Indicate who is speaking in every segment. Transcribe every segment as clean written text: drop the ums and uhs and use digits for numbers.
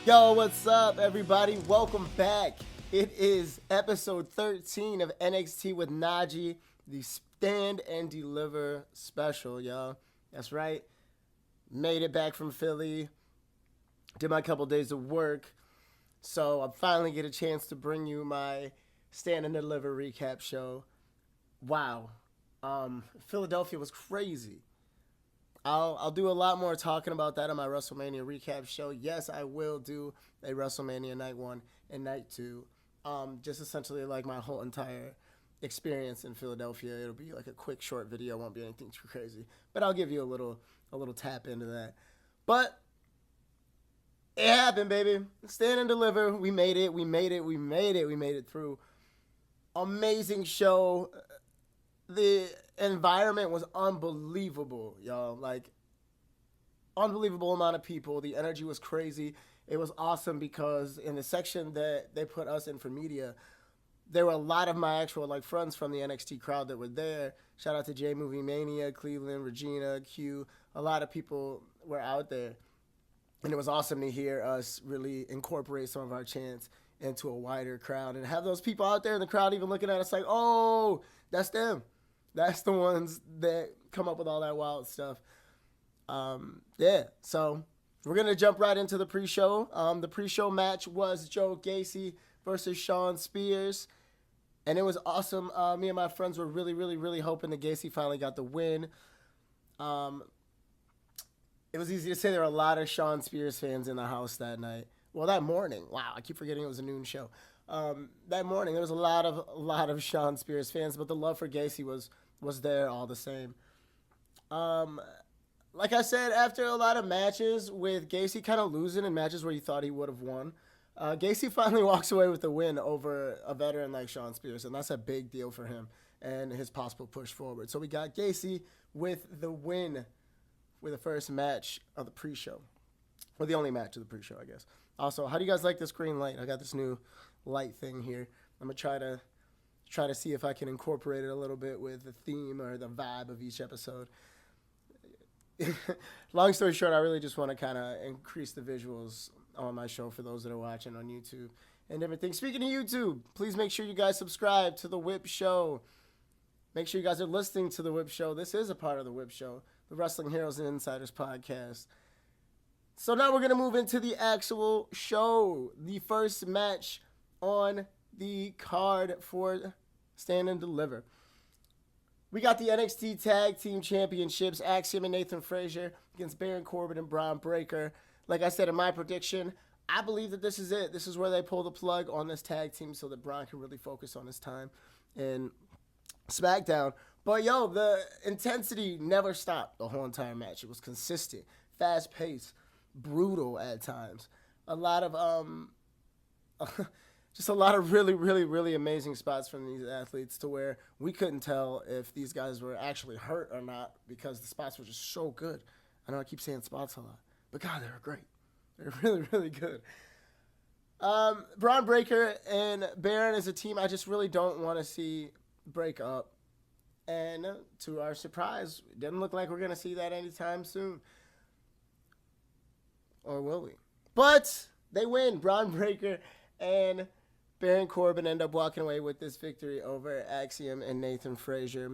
Speaker 1: Yo, what's up, everybody? Welcome back. It is episode 13 of NXT with Najee, the Stand and Deliver special, y'all. That's right. Made it back from Philly. Did my couple days of work. So I finally get a chance to bring you my Stand and Deliver recap show. Wow. Philadelphia was crazy. I'll do a lot more talking about that on my WrestleMania recap show. Yes, I will do a WrestleMania night 1 and night 2. Just essentially like my whole entire experience in Philadelphia. It'll be like a quick short video. It won't be anything too crazy. But I'll give you a little tap into that. But it happened, baby. Stand and Deliver. We made it. We made it through. Amazing show. The environment was unbelievable, y'all. Like, unbelievable amount of people. The energy was crazy. It was awesome because in the section that they put us in for media, there were a lot of my actual friends from the NXT crowd that were there. Shout out to J Movie Mania, Cleveland, Regina, Q. A lot of people were out there. And it was awesome to hear us really incorporate some of our chants into a wider crowd and have those people out there in the crowd even looking at us like, oh, that's them. That's the ones that come up with all that wild stuff. So we're going to jump right into the pre-show. The pre-show match was Joe Gacy versus Shawn Spears. And it was awesome. Me and my friends were really hoping that Gacy finally got the win. It was easy to say there were a lot of Shawn Spears fans in the house that night. Well, that morning. Wow, I keep forgetting it was a noon show. That morning, there was a lot of Shawn Spears fans, but the love for Gacy was there all the same. Like I said, after a lot of matches with Gacy kind of losing in matches where you thought he would have won, Gacy finally walks away with the win over a veteran like Shawn Spears, and that's a big deal for him and his possible push forward. So we got Gacy with the win with the first match of the pre-show. Or the only match of the pre-show, I guess. Also, how do you guys like this green light? I got this new light thing here. I'm going to try to see if I can incorporate it a little bit with the theme or the vibe of each episode. Long story short, I really just want to kind of increase the visuals on my show for those that are watching on YouTube and everything. Speaking of YouTube, please make sure you guys subscribe to The Whip Show. Make sure you guys are listening to The Whip Show. This is a part of The Whip Show, the Wrestling Heroes and Insiders podcast. So now we're going to move into the actual show. The first match on the card for Stand and Deliver. We got the NXT Tag Team Championships, Axiom and Nathan Frazier against Baron Corbin and Braun Breaker. Like I said in my prediction, I believe that this is it. This is where they pull the plug on this tag team so that Braun can really focus on his time in SmackDown. But yo, the intensity never stopped the whole entire match. It was consistent, fast-paced, brutal at times. A lot of just a lot of really amazing spots from these athletes to where we couldn't tell if these guys were actually hurt or not because the spots were just so good. I know I keep saying spots a lot, but God, they were great. They're really good. Braun Breaker and Baron is a team I just really don't want to see break up. And to our surprise, it doesn't look like we're going to see that anytime soon. Or will we? But they win. Braun Breaker and Baron Corbin end up walking away with this victory over Axiom and Nathan Frazier.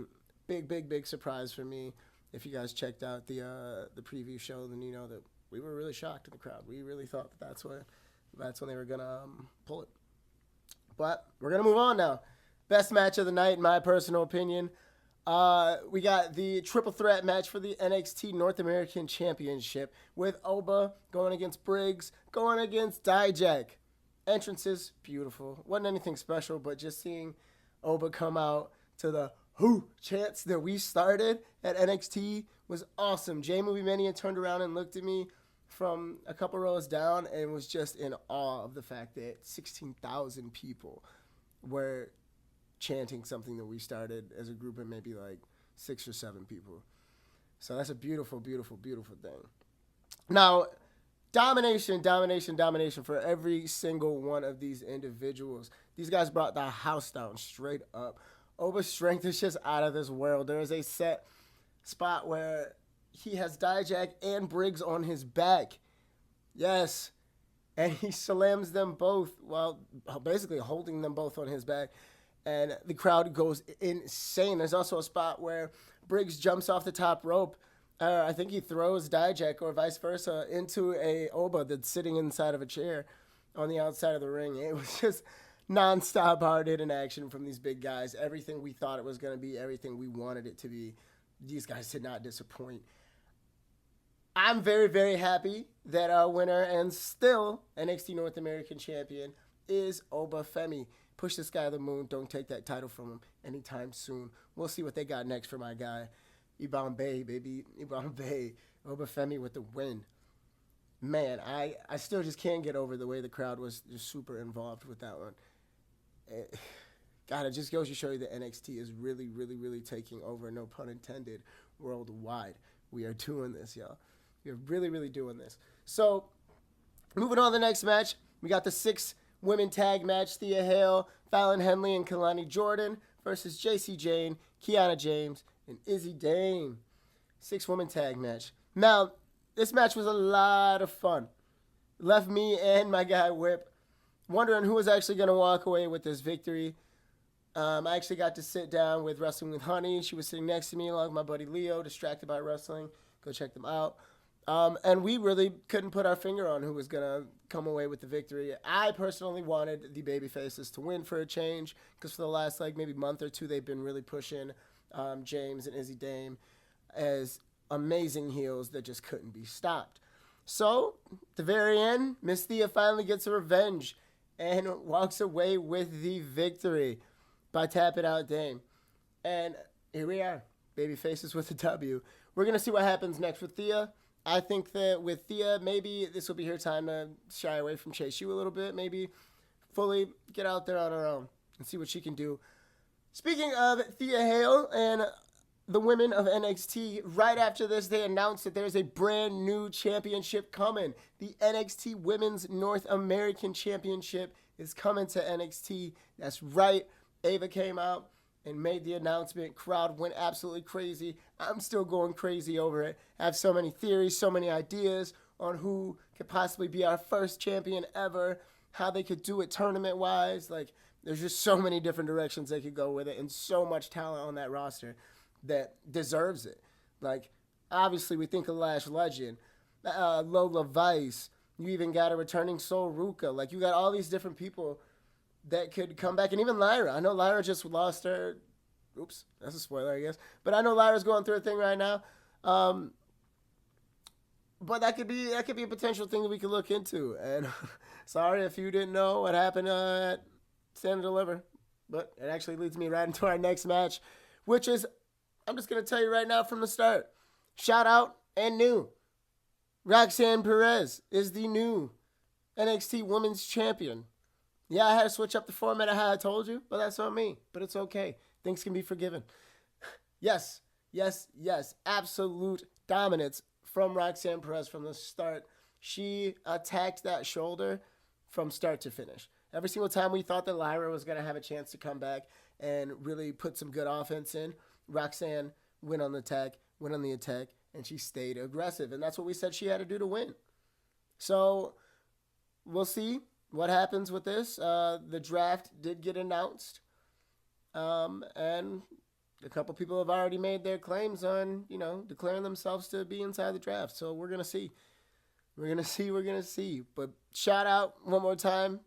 Speaker 1: Big surprise for me. If you guys checked out the preview show, then you know that we were really shocked in the crowd. We really thought that that's when they were going to pull it. But we're going to move on now. Best match of the night, in my personal opinion. We got the triple threat match for the NXT North American Championship with Oba going against Briggs, going against Dijak. Entrances, beautiful. Wasn't anything special, but just seeing Oba come out to the who chants that we started at NXT was awesome. J Movie Mania turned around and looked at me from a couple rows down and was just in awe of the fact that 16,000 people were chanting something that we started as a group of maybe like 6 or 7 people. So that's a beautiful thing. Now, domination for every single one of these individuals. These guys brought the house down straight up. Oba's strength is just out of this world. There is a set spot where he has Dijak and Briggs on his back. Yes, and he slams them both while basically holding them both on his back. And the crowd goes insane. There's also a spot where Briggs jumps off the top rope. I think he throws Dijak or vice versa into a Oba that's sitting inside of a chair on the outside of the ring. It was just nonstop hard-hitting action from these big guys. Everything we thought it was going to be, everything we wanted it to be. These guys did not disappoint. I'm very, very happy that our winner and still NXT North American champion is Oba Femi. Push this guy to the moon. Don't take that title from him anytime soon. We'll see what they got next for my guy. Ibam Bey, baby. Ibam Bey. Oba Femi with the win. Man, I still just can't get over the way the crowd was just super involved with that one. God, it just goes to show you that NXT is really, really, really taking over, no pun intended, worldwide. We are doing this, y'all. We are really, really doing this. So, moving on to the next match, we got the 6-women tag match. Thea Hale, Fallon Henley, and Kalani Jordan versus JC Jane, Kiana James, and Izzy Dame. 6-woman tag match. Now, this match was a lot of fun. Left me and my guy Whip wondering who was actually going to walk away with this victory. I actually got to sit down with Wrestling with Honey. She was sitting next to me along with my buddy Leo, distracted by wrestling. Go check them out. And we really couldn't put our finger on who was going to come away with the victory. I personally wanted the babyfaces to win for a change because for the last maybe month or two, they've been really pushing James and Izzy Dame as amazing heels that just couldn't be stopped. So, at the very end, Miss Thea finally gets her revenge and walks away with the victory by tapping out Dame. And here we are, baby faces with a W. We're going to see what happens next with Thea. I think that with Thea, maybe this will be her time to shy away from Chase U a little bit. Maybe fully get out there on her own and see what she can do. Speaking of Thea Hale and the women of NXT, right after this, they announced that there's a brand new championship coming. The NXT Women's North American Championship is coming to NXT. That's right. Ava came out and made the announcement. Crowd went absolutely crazy. I'm still going crazy over it. I have so many theories, so many ideas on who could possibly be our first champion ever, how they could do it tournament-wise. There's just so many different directions they could go with it and so much talent on that roster that deserves it. Obviously, we think of Lash Legend, Lola Vice. You even got a returning Sol Ruka. You got all these different people that could come back. And even Lyra. I know Lyra just lost her. Oops, that's a spoiler, I guess. But I know Lyra's going through a thing right now. But that could be a potential thing that we could look into. And sorry if you didn't know what happened at Stand and Deliver. But it actually leads me right into our next match, which is, I'm just going to tell you right now from the start. Shout out and new. Roxanne Perez is the new NXT Women's Champion. Yeah, I had to switch up the format of how I told you, but that's on me. But it's okay. Things can be forgiven. Yes. Absolute dominance from Roxanne Perez from the start. She attacked that shoulder from start to finish. Every single time we thought that Lyra was going to have a chance to come back and really put some good offense in, Roxanne went on the attack, and she stayed aggressive. And that's what we said she had to do to win. So we'll see what happens with this. The draft did get announced. And a couple people have already made their claims on, declaring themselves to be inside the draft. So we're going to see. We're going to see. But shout out one more time,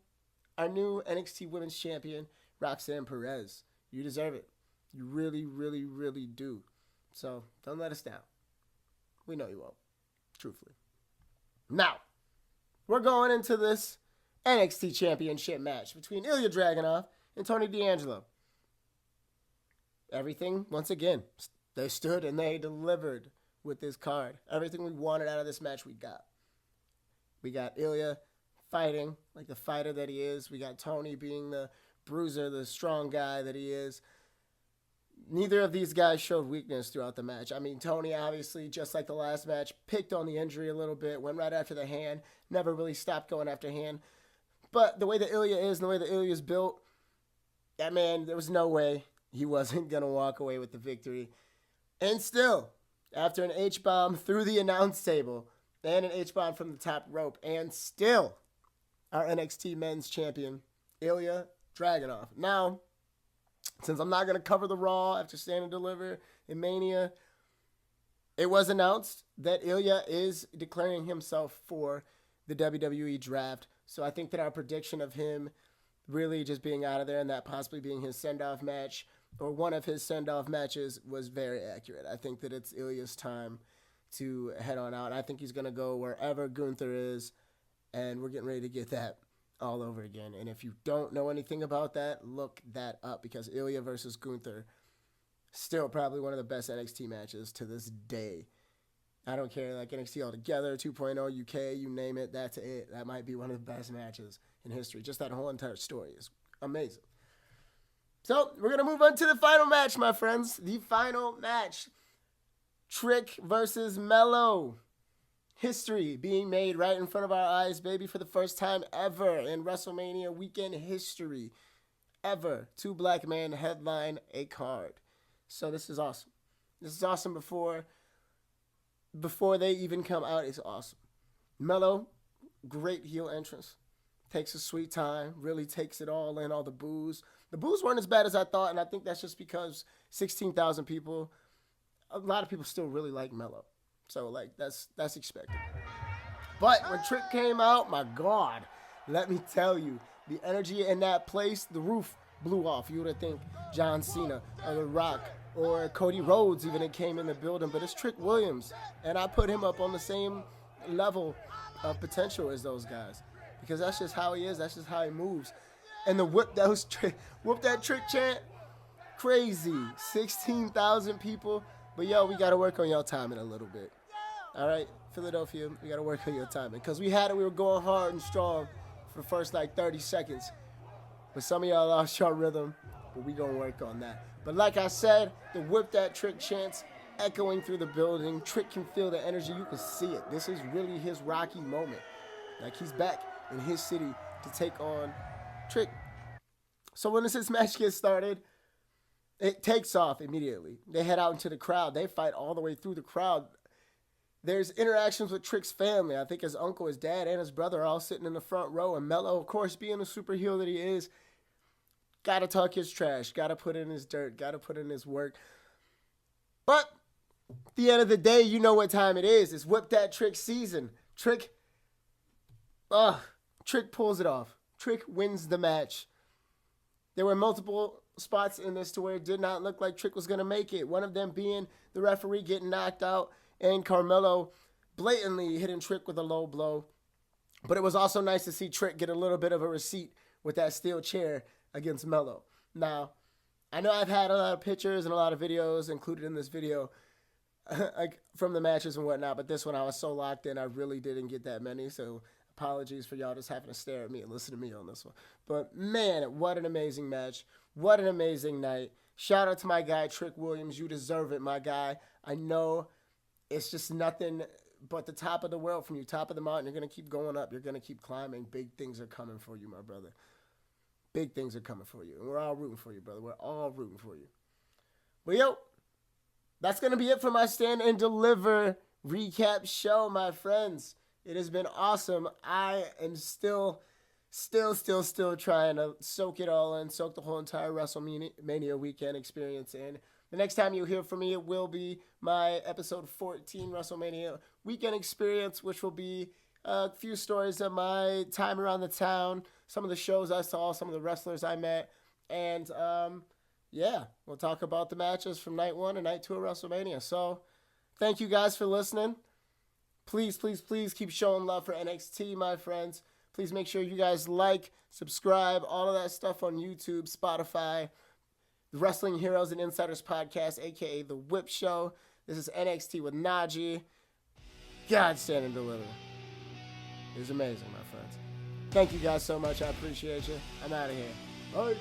Speaker 1: our new NXT Women's Champion, Roxanne Perez. You deserve it. You really, really, really do. So don't let us down. We know you won't. Truthfully. Now, we're going into this NXT Championship match between Ilya Dragunov and Tony D'Angelo. Everything, once again, they stood and they delivered with this card. Everything we wanted out of this match, we got. We got Ilya fighting like the fighter that he is. We got Tony being the bruiser, the strong guy that he is. Neither of these guys showed weakness throughout the match. I mean, Tony, obviously, just like the last match, picked on the injury a little bit, went right after the hand, never really stopped going after hand. But the way that Ilya is and the way that Ilya is built, that man, there was no way he wasn't going to walk away with the victory. And still, after an H-bomb through the announce table and an H-bomb from the top rope, and still, our NXT Men's Champion, Ilya Dragunov. Now, since I'm not going to cover the Raw after Stand and Deliver in Mania, it was announced that Ilya is declaring himself for the WWE Draft. So I think that our prediction of him really just being out of there and that possibly being his send-off match or one of his send-off matches was very accurate. I think that it's Ilya's time to head on out. I think he's going to go wherever Gunther is, and we're getting ready to get that all over again. And if you don't know anything about that, look that up, because Ilya versus Gunther, still probably one of the best NXT matches to this day. I don't care, like NXT Altogether, 2.0, UK, you name it, that's it. That might be one of the best matches in history. Just that whole entire story is amazing. So, we're going to move on to the final match, my friends. The final match. Trick versus Mello. History being made right in front of our eyes, baby, for the first time ever in WrestleMania weekend history. Ever. Two black men headline a card. So, this is awesome. This is awesome before they even come out. It's awesome. Mello, great heel entrance. Takes a sweet time. Really takes it all in, all the boos. The boos weren't as bad as I thought, and I think that's just because 16,000 people, a lot of people still really like Mello. So, like, that's expected. But when Trick came out, my God, let me tell you, the energy in that place, the roof blew off. You would have think John Cena or The Rock or Cody Rhodes even came in the building, but it's Trick Williams, and I put him up on the same level of potential as those guys, because that's just how he is. That's just how he moves. And the whoop that Trick chant, crazy. 16,000 people. But yo, we gotta work on y'all timing a little bit. All right, Philadelphia, we gotta work on your timing, because we were going hard and strong for the first like 30 seconds. But some of y'all lost your rhythm, but we gonna work on that. But like I said, the whip that Trick chants echoing through the building. Trick can feel the energy. You can see it. This is really his Rocky moment. Like, he's back in his city to take on Trick. So when this match gets started, it takes off immediately. They head out into the crowd. They fight all the way through the crowd. There's interactions with Trick's family. I think his uncle, his dad, and his brother are all sitting in the front row. And Mello, of course, being the super heel that he is, got to talk his trash, got to put in his dirt, got to put in his work. But at the end of the day, you know what time it is. It's Whip That Trick season. Trick pulls it off. Trick wins the match. There were multiple spots in this to where it did not look like Trick was going to make it. One of them being the referee getting knocked out and Carmelo blatantly hitting Trick with a low blow. But it was also nice to see Trick get a little bit of a receipt with that steel chair against Mello. Now, I know I've had a lot of pictures and a lot of videos included in this video like from the matches and whatnot, but this one I was so locked in, I really didn't get that many, so apologies for y'all just having to stare at me and listen to me on this one. But man, what an amazing match. What an amazing night. Shout out to my guy, Trick Williams. You deserve it, my guy. I know it's just nothing but the top of the world from you, top of the mountain. You're going to keep going up. You're going to keep climbing. Big things are coming for you, my brother. Big things are coming for you. And we're all rooting for you, brother. We're all rooting for you. Well, yo, that's going to be it for my Stand and Deliver recap show, my friends. It has been awesome. I am still trying to soak it all in, soak the whole entire WrestleMania weekend experience in. The next time you hear from me, it will be my episode 14 WrestleMania weekend experience, which will be a few stories of my time around the town, some of the shows I saw, some of the wrestlers I met, and yeah, we'll talk about the matches from night 1 and night 2 of WrestleMania. So thank you guys for listening. Please, please, please keep showing love for NXT, my friends. Please make sure you guys like, subscribe, all of that stuff on YouTube, Spotify, the Wrestling Heroes and Insiders Podcast, a.k.a. The Whip Show. This is NXT with Najee. God, Stand and Deliver. It was amazing, my friends. Thank you guys so much. I appreciate you. I'm out of here. Bye.